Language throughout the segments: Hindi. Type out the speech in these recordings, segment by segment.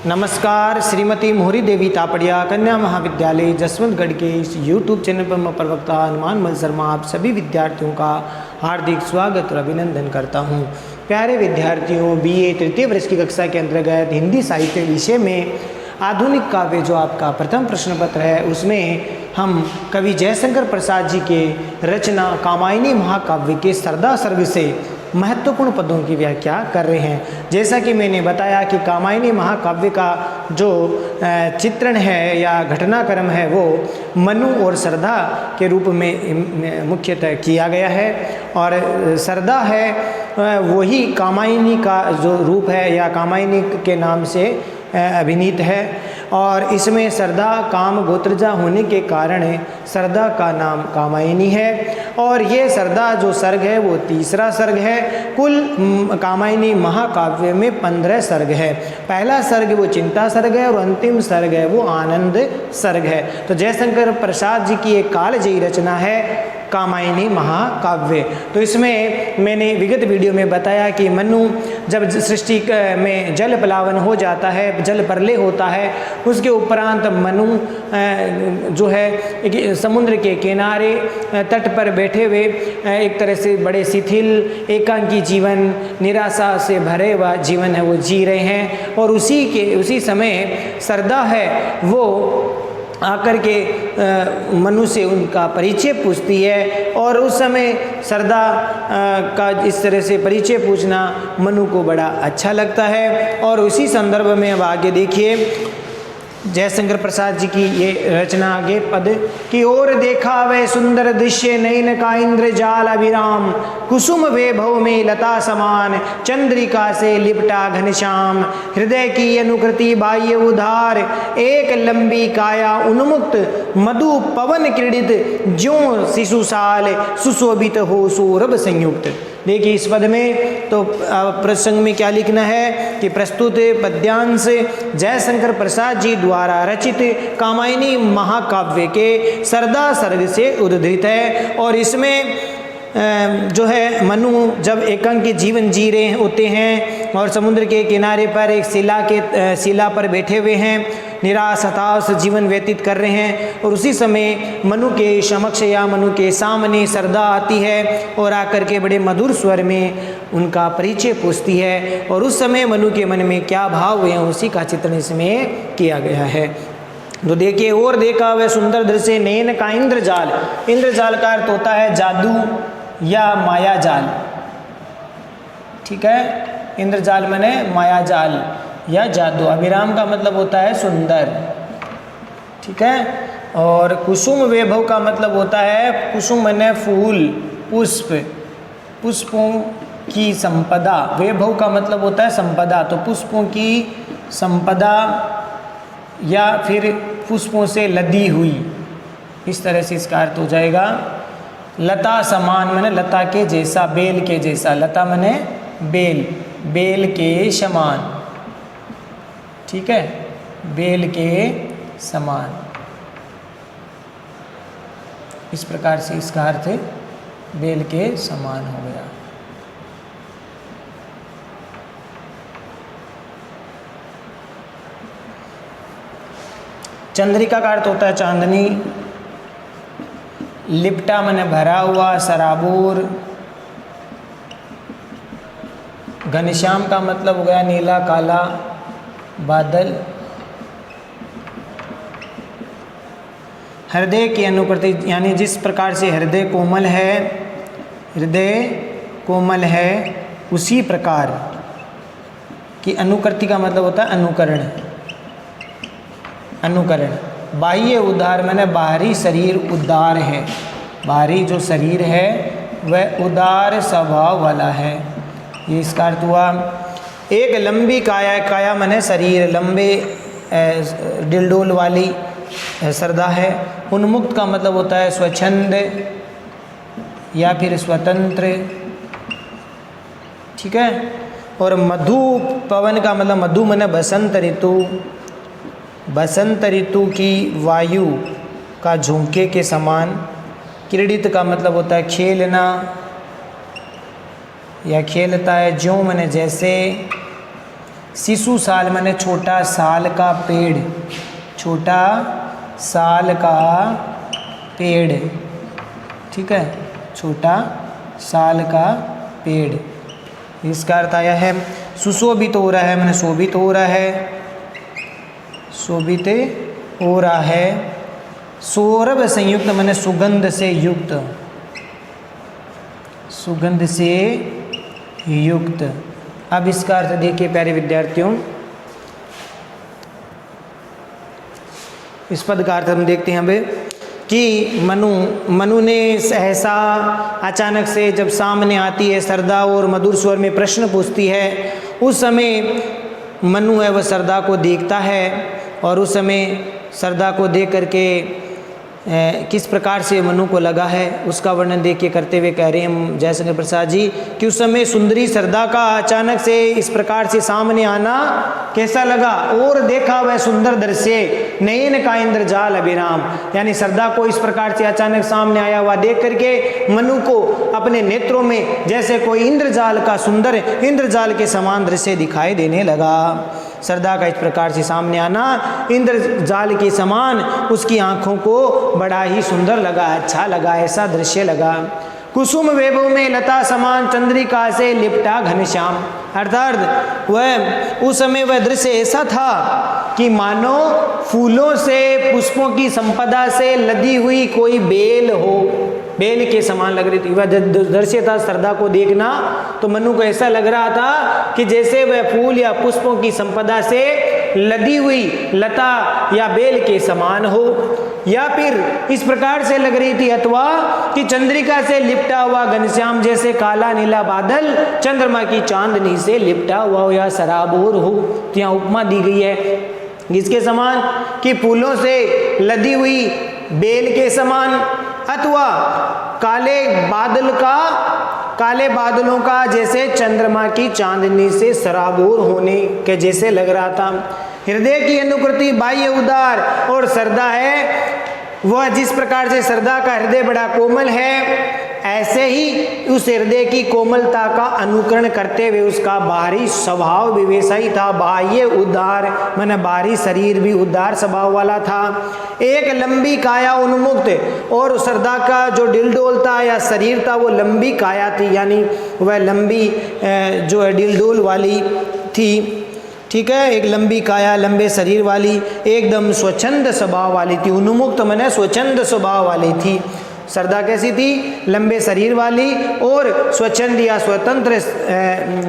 नमस्कार। श्रीमती मोहरी देवी तापड़िया कन्या महाविद्यालय जसवंतगढ़ के इस यूट्यूब चैनल पर मैं प्रवक्ता हनुमान मल शर्मा आप सभी विद्यार्थियों का हार्दिक स्वागत और अभिनंदन करता हूं। प्यारे विद्यार्थियों, बीए तृतीय वर्ष की कक्षा के अंतर्गत हिंदी साहित्य विषय में आधुनिक काव्य जो आपका प्रथम प्रश्न पत्र है, उसमें हम कवि जयशंकर प्रसाद जी के रचना कामायनी महाकाव्य के सरदा सर्ग से महत्वपूर्ण पदों की व्याख्या कर रहे हैं। जैसा कि मैंने बताया कि कामायनी महाकाव्य का जो चित्रण है या घटनाक्रम है वो मनु और सरदा के रूप में मुख्यतः किया गया है, और सरदा है वही कामायनी का जो रूप है या कामायनी के नाम से अभिनीत है, और इसमें सरदा काम गोत्रजा होने के कारण सरदा का नाम कामायनी है। और ये सरदा जो सर्ग है वो तीसरा सर्ग है। कुल कामायनी महाकाव्य में 15 सर्ग है। पहला सर्ग वो चिंता सर्ग है और अंतिम सर्ग है वो आनंद सर्ग है। तो जयशंकर प्रसाद जी की एक कालजयी रचना है कामायनी महाकाव्य। तो इसमें मैंने विगत वीडियो में बताया कि मनु जब सृष्टि में जल प्लावन हो जाता है, जल प्रलय होता है, उसके उपरांत मनु जो है समुद्र के किनारे तट पर बैठे हुए एक तरह से बड़े शिथिल एकांकी जीवन, निराशा से भरे हुआ जीवन है वो जी रहे हैं। और उसी समय सरदा है वो आकर के मनु से उनका परिचय पूछती है, और उस समय सरदा का इस तरह से परिचय पूछना मनु को बड़ा अच्छा लगता है। और उसी संदर्भ में अब आगे देखिए जयशंकर प्रसाद जी की ये रचना आगे पद की ओर देखा वह सुंदर दृश्य नयन का इंद्रजाल अभिराम, कुसुम वैभव में लता समान चंद्रिका से लिपटा घनश्याम, हृदय की अनुकृति बाह्य उधार एक लंबी काया उन्मुक्त मधु पवन क्रीडित ज्यों शिशुशाल सुशोभित हो सौरभ संयुक्त। देखिए इस पद में तो प्रसंग में क्या लिखना है कि प्रस्तुत पद्यांश जयशंकर प्रसाद जी द्वारा रचित कामायनी महाकाव्य के सरदा सर्ग से उद्धृत है। और इसमें जो है मनु जब एकांकी जीवन जी रहे होते हैं और समुद्र के किनारे पर एक शिला पर बैठे हुए हैं, निराश हताश जीवन व्यतीत कर रहे हैं, और उसी समय मनु के समक्ष या मनु के सामने सरदा आती है और आकर के बड़े मधुर स्वर में उनका परिचय पूछती है। और उस समय मनु के मन में क्या भाव हुए हैं उसी का चित्रण इसमें किया गया है। तो देखिए और देखा वह सुंदर दृश्य नयन का इंद्रजाल। इंद्रजाल का अर्थ होता है जादू या माया जाल, ठीक है। इंद्रजाल माने माया जाल या जादू। अभिराम का मतलब होता है सुंदर, ठीक है। और कुसुम वैभव का मतलब होता है, कुसुम माने फूल, पुष्प, पुष्पों की संपदा। वैभव का मतलब होता है संपदा, तो पुष्पों की संपदा या फिर पुष्पों से लदी हुई, इस तरह से इसका अर्थ हो जाएगा। लता समान माने लता के जैसा, बेल के जैसा, लता माने बेल, बेल के समान, ठीक है, बेल के समान। इस प्रकार से इसका अर्थ बेल के समान हो गया। चंद्रिका का अर्थ होता है चांदनी, लिपटा माने भरा हुआ, सराबोर। घनश्याम का मतलब हो गया नीला काला बादल। हृदय की अनुकृति यानी जिस प्रकार से हृदय कोमल है, हृदय कोमल है उसी प्रकार की अनुकृति का मतलब होता है अनुकरण, अनुकरण। बाह्य उदार माने बाहरी शरीर उदार है, बाहरी जो शरीर है वह उदार स्वभाव वाला है, ये इसका अर्थ हुआ। एक लंबी काया, काया माने शरीर, लंबे डिलडोल वाली सरदा है। उन्मुक्त का मतलब होता है स्वच्छंद या फिर स्वतंत्र, ठीक है। और मधु पवन का मतलब मधु माने बसंत ऋतु, बसंत ऋतु की वायु का झोंके के समान। क्रीडित का मतलब होता है खेलना या खेलता है, ज्यों माने जैसे। शिशु साल माने छोटा साल का पेड़, छोटा साल का पेड़, ठीक है, छोटा साल का पेड़, इसका अर्थ आया है। सुशोभित हो रहा है माने शोभित हो रहा है, शोभित हो रहा है। सौरभ संयुक्त माने सुगंध से युक्त, सुगंध से युक्त। अब इसका अर्थ देखिए प्यारे विद्यार्थियों, इस पद का अर्थ हम देखते हैं अब कि मनु ने सहसा अचानक से जब सामने आती है सरदा और मधुर स्वर में प्रश्न पूछती है, उस समय मनु है वह सरदा को देखता है और उस समय सरदा को देख करके किस प्रकार से मनु को लगा है उसका वर्णन देखिए करते हुए कह रहे हैं हम जयशंकर प्रसाद जी कि उस समय सुंदरी सरदा का अचानक से इस प्रकार से सामने आना कैसा लगा। और देखा वह सुंदर दृश्य नयन का इंद्रजाल अभिराम, यानी सरदा को इस प्रकार से अचानक सामने आया हुआ देख करके मनु को अपने नेत्रों में जैसे कोई इंद्रजाल का सुंदर इंद्रजाल के समान दृश्य दिखाई देने लगा। सरदा का इस प्रकार से सामने आना इंद्रजाल के समान उसकी आंखों को बड़ा ही सुंदर लगा, अच्छा लगा, ऐसा दृश्य लगा। कुसुम वैभव में लता समान चंद्रिका से लिपटा घनश्याम, अर्थात वह उस समय वह दृश्य ऐसा था कि मानो फूलों से पुष्पों की संपदा से लदी हुई कोई बेल हो, बेल के समान लग रही थी वह दृश्य था। सरदा को देखना तो मनु को ऐसा लग रहा था कि जैसे वह फूल या पुष्पों की संपदा से लदी हुई लता या बेल के समान हो, या फिर इस प्रकार से लग रही थी अथवा कि चंद्रिका से लिपटा हुआ घनश्याम जैसे काला नीला बादल चंद्रमा की चांदनी से लिपटा हुआ हो या सराबोर हो। तो यहाँ उपमा दी गई है जिसके समान कि फूलों से लदी हुई बेल के समान अथवा काले बादलों का जैसे चंद्रमा की चांदनी से सराबोर होने के जैसे लग रहा था। हृदय की अनुकृति बाह्य उदार और सरदा है वह जिस प्रकार से सरदा का हृदय बड़ा कोमल है ऐसे ही उस हृदय की कोमलता का अनुकरण करते हुए उसका बाहरी स्वभाव भी वैसा ही था, बाह्य उदार माने बाहरी शरीर भी उदार स्वभाव वाला था। एक लंबी काया उन्मुक्त और सरदा का जो डिलडोल था या शरीर था वो लंबी काया थी, यानी वह लंबी जो है डिलडोल वाली थी, ठीक है, एक लंबी काया लंबे शरीर वाली एकदम स्वच्छंद स्वभाव वाली थी। उन्मुक्त माने स्वच्छंद स्वभाव वाली थी। सरदा कैसी थी? लंबे शरीर वाली और स्वच्छंद या स्वतंत्र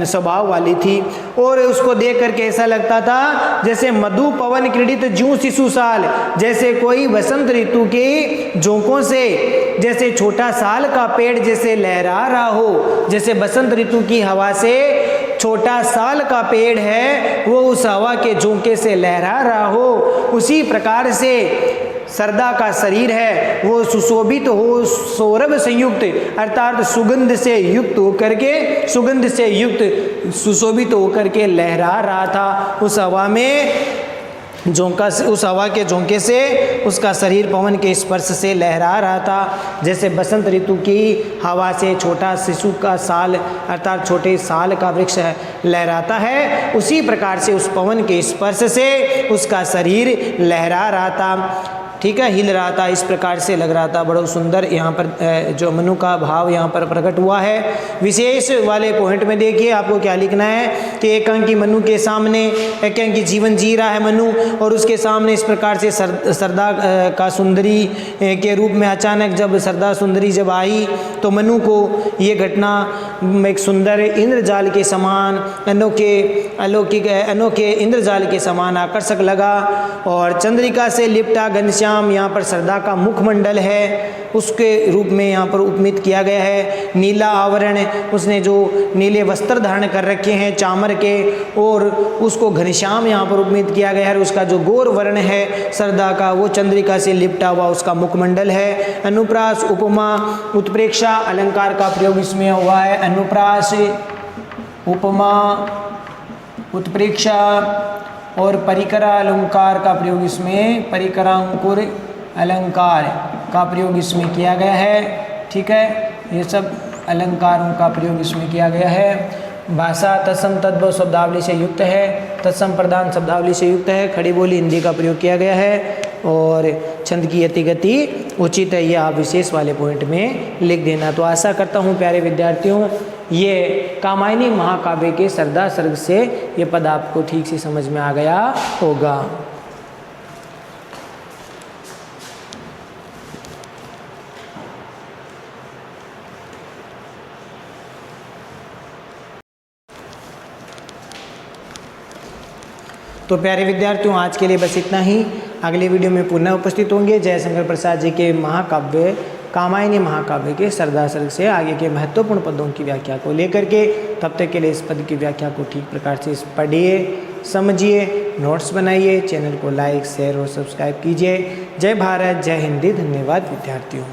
स्वभाव वाली थी। और उसको देख करके ऐसा लगता था जैसे मधु पवन क्रीडित जूं शिशु साल, जैसे कोई वसंत ऋतु के झोंकों से जैसे छोटा साल का पेड़ जैसे लहरा रहा हो, जैसे बसंत ऋतु की हवा से छोटा साल का पेड़ है वो उस हवा के झोंके से लहरा रहा हो, उसी प्रकार से सरदा का शरीर है वो सुशोभित हो, सौरभ संयुक्त अर्थात सुगंध से युक्त होकर के सुगंध से युक्त सुशोभित होकर के लहरा रहा था उस हवा में झोंका से, उस हवा के झोंके से उसका शरीर पवन के स्पर्श से लहरा रहा था। जैसे बसंत ऋतु की हवा से छोटा शिशु का साल अर्थात छोटे साल का वृक्ष लहराता है, उसी प्रकार से उस पवन के स्पर्श से उसका शरीर लहरा रहा था, ठीक है, हिल रहा था, इस प्रकार से लग रहा था। बड़ा सुंदर यहाँ पर जो मनु का भाव यहाँ पर प्रकट हुआ है। विशेष वाले पॉइंट में देखिए आपको क्या लिखना है कि एकांकी मनु के सामने एकांकी जीवन जी रहा है मनु और उसके सामने इस प्रकार से सरदा का सुंदरी के रूप में अचानक जब सरदा सुंदरी जब आई तो मनु को ये घटना एक सुंदर इंद्रजाल के समान अनोखे इंद्रजाल के समान आकर्षक लगा। और चंद्रिका से लिपटा घनश्याम यहाँ पर सरदा का मुखमंडल है उसके रूप में यहाँ पर उपमित किया गया है। नीला आवरण, उसने जो नीले वस्त्र धारण कर रखे हैं चामर के, और उसको घनश्याम यहाँ पर उपमित किया गया है। उसका जो गौर वर्ण है सरदा का वो चंद्रिका से लिपटा हुआ उसका मुखमंडल है। अनुप्रास, उपमा, उत्प्रेक्षा अलंकार का प्रयोग इसमें हुआ है। अनुप्रास, उपमा, उत्प्रेक्षा और परिकरा अलंकार का प्रयोग इसमें परिकरांकुर अलंकार का प्रयोग इसमें किया गया है, ठीक है, ये सब अलंकारों का प्रयोग इसमें किया गया है। भाषा तत्सम तद्भव शब्दावली से युक्त है। तत्सम प्रधान शब्दावली से युक्त है, खड़ी बोली हिंदी का प्रयोग किया गया है और छंद की यति गति उचित है। ये आप विशेष वाले पॉइंट में लिख देना। तो आशा करता हूँ प्यारे विद्यार्थियों ये कामायनी महाकाव्य के सरदा सर्ग से ये पद आपको ठीक से समझ में आ गया होगा। तो प्यारे विद्यार्थियों आज के लिए बस इतना ही। अगले वीडियो में पुनः उपस्थित होंगे जयशंकर प्रसाद जी के महाकाव्य कामायनी महाकाव्य के सरदा सर्ग से आगे के महत्वपूर्ण पदों की व्याख्या को लेकर के। तब तक के लिए इस पद की व्याख्या को ठीक प्रकार से पढ़िए, समझिए, नोट्स बनाइए, चैनल को लाइक, शेयर और सब्सक्राइब कीजिए। जय भारत, जय हिंदी। धन्यवाद विद्यार्थियों।